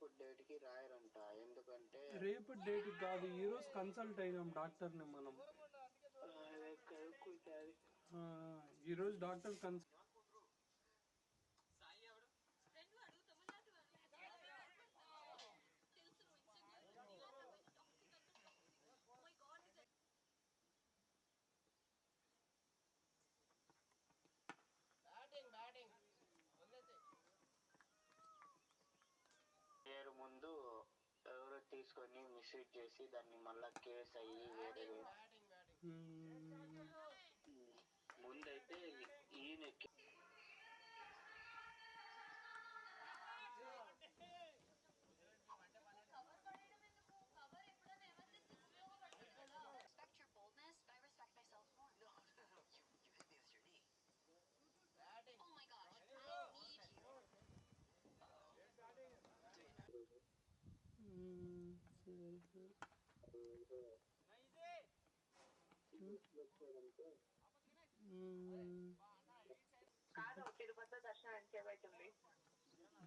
రేపు డేట్ కి రాయరంట. ఎందుకంటే రేపు డేట్ కాదు, ఈ రోజు కన్సల్ట్ అయినాం డాక్టర్ని మనం. ఈ రోజు డాక్టర్ కన్సల్ట్ పేరు ముందు ఎవరో తీసుకొని మిస్యూజ్ చేసి దాన్ని మళ్ళా కేసు అయ్యి వేరే ముందైతే ఈయన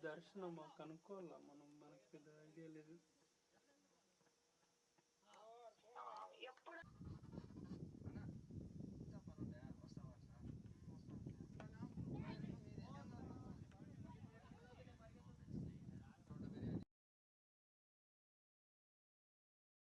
దర్శనమా కనుక్కోవాలా మనం, మనకి పెద్ద ఐడియా లేదు.